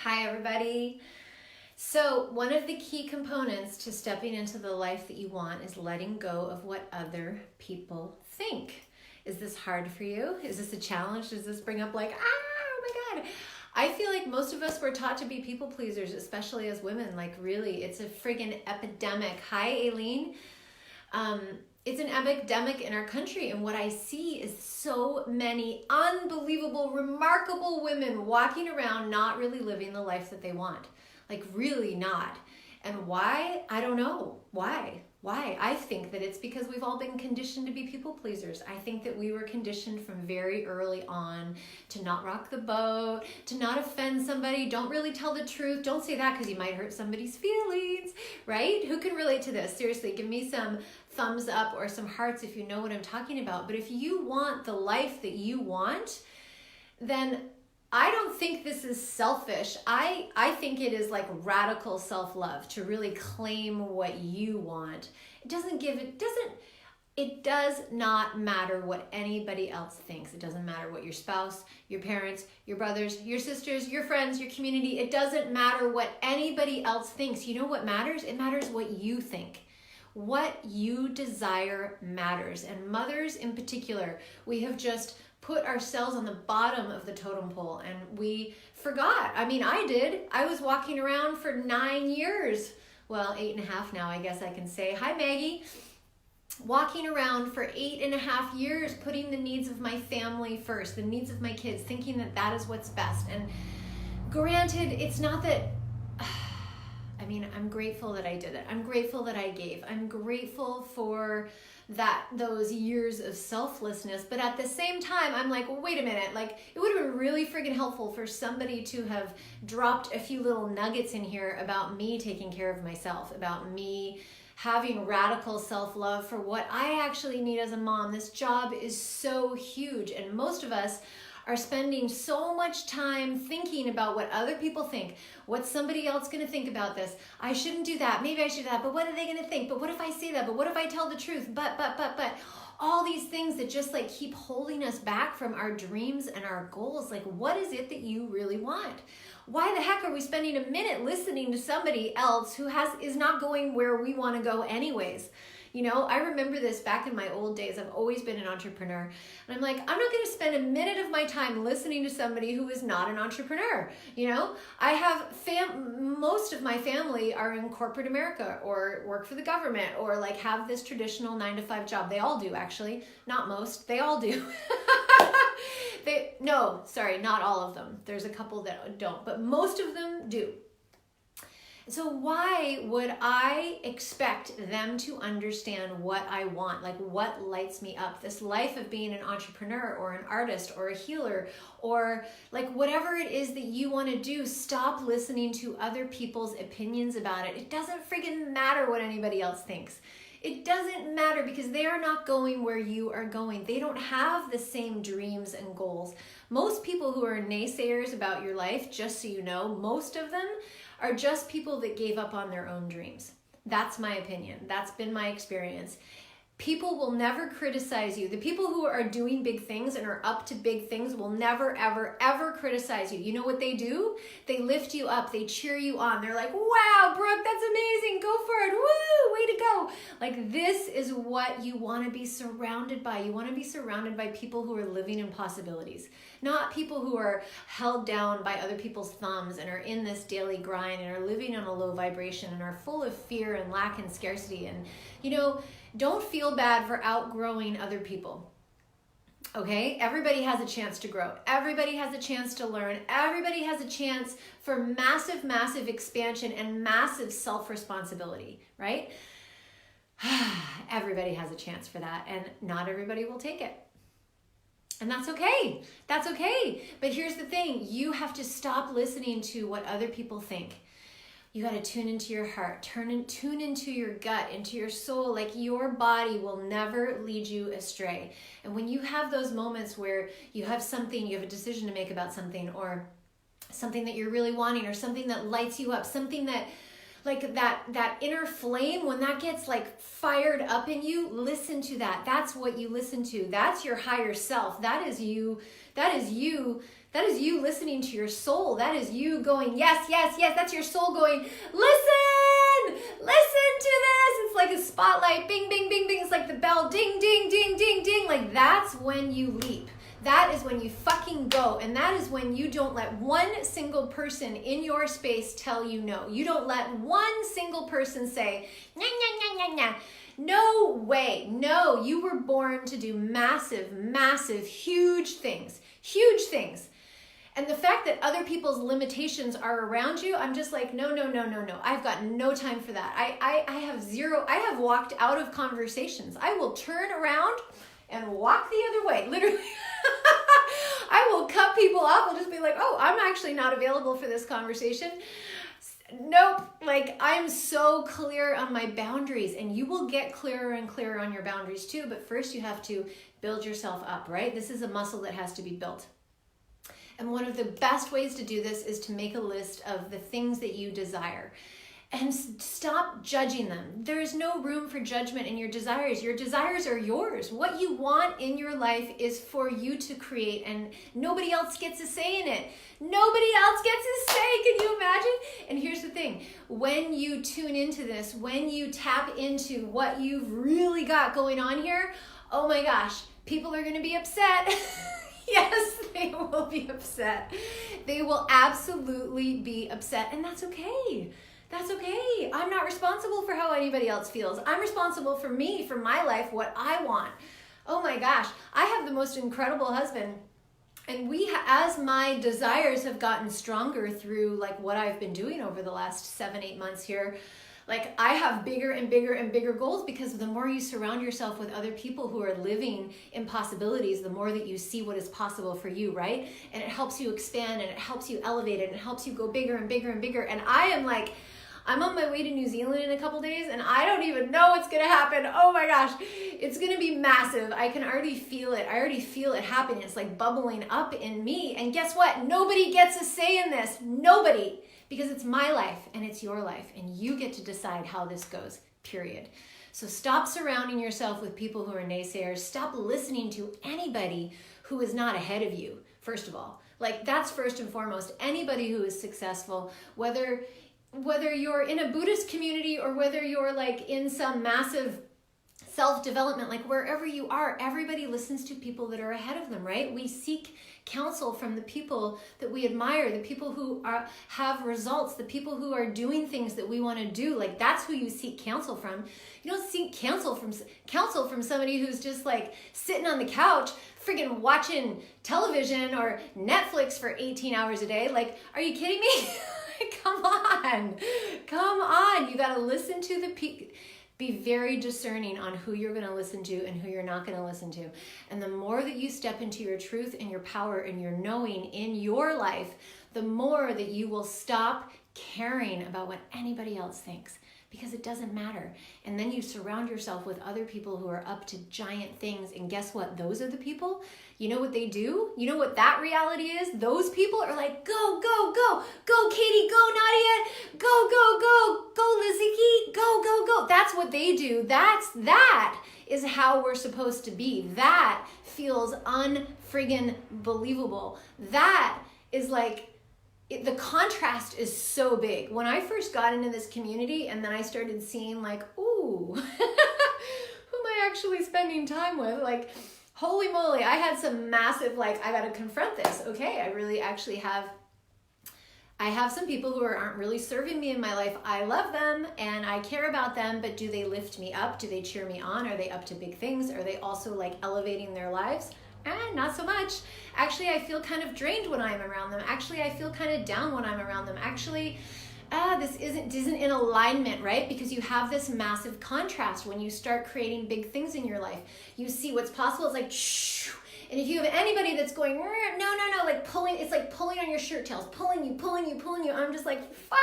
Hi, everybody. So, one of the key components to stepping into the life that you want is letting go of what other people think. Is this hard for you? Is this a challenge? Does this bring up oh my God? I feel like most of us were taught to be people pleasers, especially as women. Like, really, it's a friggin' epidemic. Hi, Aileen. It's an epidemic in our country, and what I see is so many unbelievable, remarkable women walking around not really living the life that they want. Like, really not. And why? I don't know. Why? I think that it's because we've all been conditioned to be people pleasers. I think that we were conditioned from very early on to not rock the boat, to not offend somebody, don't really tell the truth. Don't say that because you might hurt somebody's feelings, right? Who can relate to this? Seriously, give me some thumbs up or some hearts if you know what I'm talking about. But if you want the life that you want, then I don't think this is selfish. I think it is like radical self-love to really claim what you want. It does not matter what anybody else thinks. It doesn't matter what your spouse, your parents, your brothers, your sisters, your friends, your community. It doesn't matter what anybody else thinks. You know what matters? It matters what you think. What you desire matters. And mothers in particular, we have just put ourselves on the bottom of the totem pole and we forgot. I mean, I did. I was walking around for 9 years. Well, 8.5 now, I guess I can say. Hi, Maggie. Walking around for 8.5 years, putting the needs of my family first, the needs of my kids, thinking that that is what's best. And granted, it's not that, I'm grateful that I did it. I'm grateful that I gave. I'm grateful for those years of selflessness. But at the same time, I'm like, well, wait a minute. Like, it would have been really friggin' helpful for somebody to have dropped a few little nuggets in here about me taking care of myself, about me having radical self-love for what I actually need as a mom. This job is so huge, and most of us are spending so much time thinking about what other people think. What's somebody else gonna think about this? I shouldn't do that. Maybe I should do that. But what are they gonna think? But what if I say that? But what if I tell the truth? But. All these things that just like keep holding us back from our dreams and our goals. Like, what is it that you really want? Why the heck are we spending a minute listening to somebody else who is not going where we want to go anyways? You know, I remember this back in my old days. I've always been an entrepreneur. And I'm like, I'm not going to spend a minute of my time listening to somebody who is not an entrepreneur. You know, I have most of my family are in corporate America or work for the government or like have this traditional 9-to-5 job. They all do, actually. Not most. They all do. No, sorry, not all of them. There's a couple that don't, but most of them do. So why would I expect them to understand what I want, like what lights me up? This life of being an entrepreneur or an artist or a healer or like whatever it is that you want to do, stop listening to other people's opinions about it. It doesn't friggin' matter what anybody else thinks. It doesn't matter because they are not going where you are going. They don't have the same dreams and goals. Most people who are naysayers about your life, just so you know, most of them are just people that gave up on their own dreams. That's my opinion. That's been my experience. People will never criticize you. The people who are doing big things and are up to big things will never, ever, ever criticize you. You know what they do? They lift you up. They cheer you on. They're like, wow, Brooke, that's amazing. Go for it. Woo, way to go. Like, this is what you want to be surrounded by. You want to be surrounded by people who are living in possibilities, not people who are held down by other people's thumbs and are in this daily grind and are living on a low vibration and are full of fear and lack and scarcity. And, you know, don't feel bad for outgrowing other people, okay? Everybody has a chance to grow. Everybody has a chance to learn. Everybody has a chance for massive, massive expansion and massive self-responsibility, right? Everybody has a chance for that, and not everybody will take it. And that's okay. That's okay. But here's the thing. You have to stop listening to what other people think. You got to tune into your heart, tune into your gut, into your soul. Like, your body will never lead you astray. And when you have those moments where you have a decision to make about something, or something that you're really wanting, or something that lights you up, something that, like that inner flame, when that gets like fired up in you, listen to that. That's what you listen to. That's your higher self. That is you. That is you. That is you listening to your soul. That is you going, yes, yes, yes. That's your soul going, listen to this. It's like a spotlight, bing, bing, bing, bing. It's like the bell, ding, ding, ding, ding, ding. Like that's when you leap. That is when you fucking go. And that is when you don't let one single person in your space tell you no. You don't let one single person say, nah, nah, nah, nah, nah. No way. No, you were born to do massive, massive, huge things. Huge things. And the fact that other people's limitations are around you, I'm just like, no. I've got no time for that. I have walked out of conversations. I will turn around and walk the other way, literally. I will cut people off. I'll just be like, oh, I'm actually not available for this conversation. Nope. Like, I'm so clear on my boundaries, and you will get clearer and clearer on your boundaries too. But first you have to build yourself up, right? This is a muscle that has to be built. And one of the best ways to do this is to make a list of the things that you desire and stop judging them. There is no room for judgment in your desires. Your desires are yours. What you want in your life is for you to create, and nobody else gets a say in it. Nobody else gets a say. Can you imagine? And here's the thing. When you tune into this, when you tap into what you've really got going on here, oh my gosh, people are going to be upset. Yes, they will be upset. They will absolutely be upset, and that's okay. That's okay. I'm not responsible for how anybody else feels. I'm responsible for me, for my life, what I want. Oh my gosh, I have the most incredible husband. And as my desires have gotten stronger through like what I've been doing over the last 7-8 months here, like I have bigger and bigger and bigger goals, because the more you surround yourself with other people who are living impossibilities, the more that you see what is possible for you, right? And it helps you expand, and it helps you elevate it, and it helps you go bigger and bigger and bigger. And I'm on my way to New Zealand in a couple days, and I don't even know what's going to happen. Oh my gosh, it's going to be massive. I can already feel it. I already feel it happening. It's like bubbling up in me. And guess what? Nobody gets a say in this. Nobody. Because it's my life and it's your life, and you get to decide how this goes, period. So stop surrounding yourself with people who are naysayers. Stop listening to anybody who is not ahead of you, first of all. Like, that's first and foremost. Anybody who is successful, whether you're in a Buddhist community or whether you're like in some massive self-development, like wherever you are, everybody listens to people that are ahead of them, right? We seek counsel from the people that we admire, the people who have results, the people who are doing things that we want to do. Like, that's who you seek counsel from. You don't seek counsel from somebody who's just like sitting on the couch freaking watching television or Netflix for 18 hours a day. Like, are you kidding me? Come on. You got to listen to the people. Be very discerning on who you're going to listen to and who you're not going to listen to. And the more that you step into your truth and your power and your knowing in your life, the more that you will stop caring about what anybody else thinks, because it doesn't matter. And then you surround yourself with other people who are up to giant things. And guess what? Those are the people. You know what they do? You know what that reality is? Those people are like, go, go, go, go, Katie, go, Nadia, go, go, go, go, Lizzie, go, go, go. That's what they do. That is how we're supposed to be. That feels unfriggin' believable. That is like, the contrast is so big. When I first got into this community and then I started seeing like, ooh, who am I actually spending time with? Like, holy moly, I had some massive, like, I got to confront this. Okay, I really actually have some people who aren't really serving me in my life. I love them and I care about them, but do they lift me up? Do they cheer me on? Are they up to big things? Are they also like elevating their lives? Not so much. Actually, I feel kind of drained when I'm around them. Actually, I feel kind of down when I'm around them. Actually, this isn't in alignment, right? Because you have this massive contrast when you start creating big things in your life. You see what's possible. It's like, shh. And if you have anybody that's going, no, like pulling, it's like pulling on your shirt tails, pulling you. I'm just like, fuck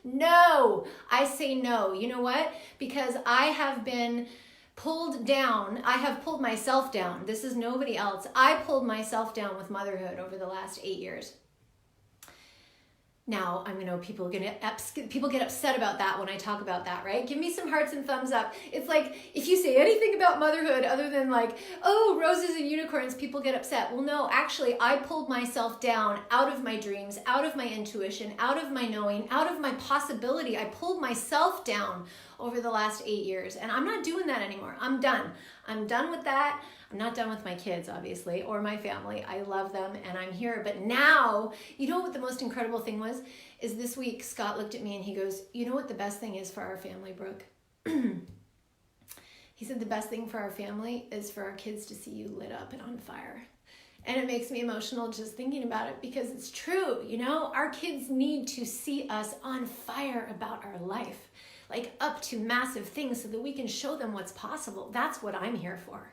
no. I say no. You know what? Because I have been pulled down. I have pulled myself down. This is nobody else. I pulled myself down with motherhood over the last 8 years. Now, I know people get upset about that when I talk about that, right? Give me some hearts and thumbs up. It's like, if you say anything about motherhood other than like, oh, roses and unicorns, people get upset. Well, no, actually, I pulled myself down out of my dreams, out of my intuition, out of my knowing, out of my possibility. I pulled myself down over the last 8 years, and I'm not doing that anymore. I'm done. I'm done with that. I'm not done with my kids, obviously, or my family. I love them and I'm here. But now, you know what the most incredible thing was? Is this week, Scott looked at me and he goes, you know what the best thing is for our family, Brooke? He said, the best thing for our family is for our kids to see you lit up and on fire. And it makes me emotional just thinking about it because it's true, you know? Our kids need to see us on fire about our life, like up to massive things so that we can show them what's possible. That's what I'm here for.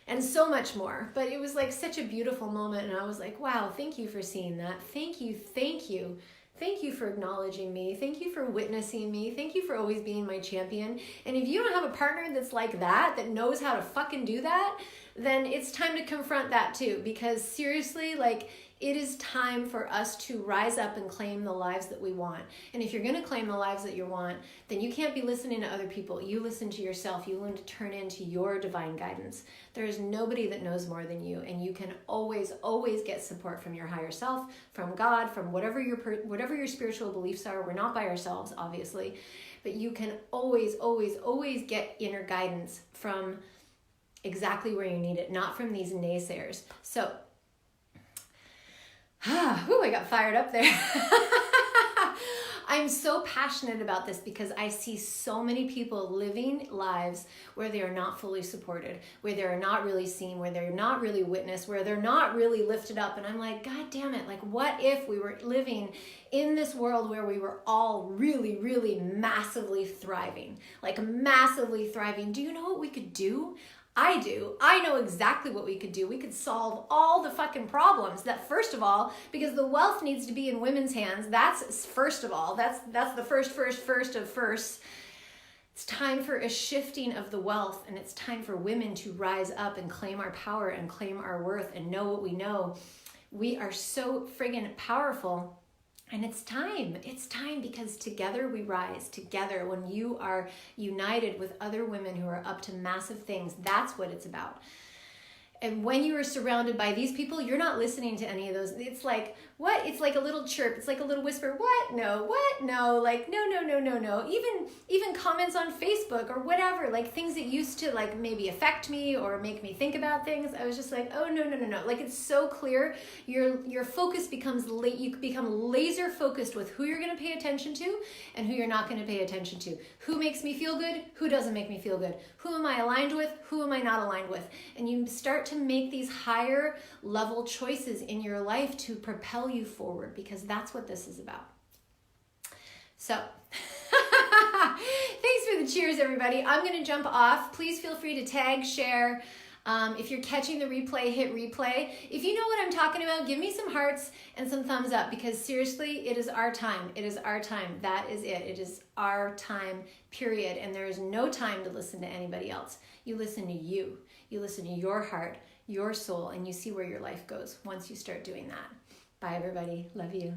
And so much more. But it was like such a beautiful moment. And I was like, wow, thank you for seeing that. Thank you, thank you. Thank you for acknowledging me. Thank you for witnessing me. Thank you for always being my champion. And if you don't have a partner that's like that knows how to fucking do that, then it's time to confront that too. Because seriously, like, it is time for us to rise up and claim the lives that we want. And if you're going to claim the lives that you want, then you can't be listening to other people. You listen to yourself. You learn to turn into your divine guidance. There is nobody that knows more than you, and you can always, always get support from your higher self, from God, from whatever your spiritual beliefs are. We're not by ourselves, obviously, but you can always, always, always get inner guidance from exactly where you need it, not from these naysayers. So, I got fired up there. I'm so passionate about this because I see so many people living lives where they are not fully supported, where they're not really seen, where they're not really witnessed, where they're not really lifted up. And I'm like, God damn it. Like, what if we were living in this world where we were all really, really massively thriving? Like, massively thriving. Do you know what we could do? I do. I know exactly what we could do. We could solve all the fucking problems. That, first of all, because the wealth needs to be in women's hands. That's first of all. That's the first of firsts. It's time for a shifting of the wealth, and it's time for women to rise up and claim our power and claim our worth and know what we know. We are so friggin' powerful. And it's time because together we rise. Together, when you are united with other women who are up to massive things, that's what it's about. And when you are surrounded by these people, you're not listening to any of those. It's like, what? It's like a little chirp. It's like a little whisper. What? No. What? No. Like, no. Even comments on Facebook or whatever, like things that used to like maybe affect me or make me think about things. I was just like, oh, no. Like, it's so clear. Your focus becomes, you become laser focused with who you're going to pay attention to and who you're not going to pay attention to. Who makes me feel good? Who doesn't make me feel good? Who am I aligned with? Who am I not aligned with? And you start to make these higher level choices in your life to propel you forward, because that's what this is about. So thanks for the cheers, everybody. I'm going to jump off. Please feel free to tag, share. If you're catching the replay, hit replay. If you know what I'm talking about, give me some hearts and some thumbs up, because seriously, it is our time. It is our time. That is it. It is our time, period. And there is no time to listen to anybody else. You listen to you. You listen to your heart, your soul, and you see where your life goes once you start doing that. Bye, everybody. Love you.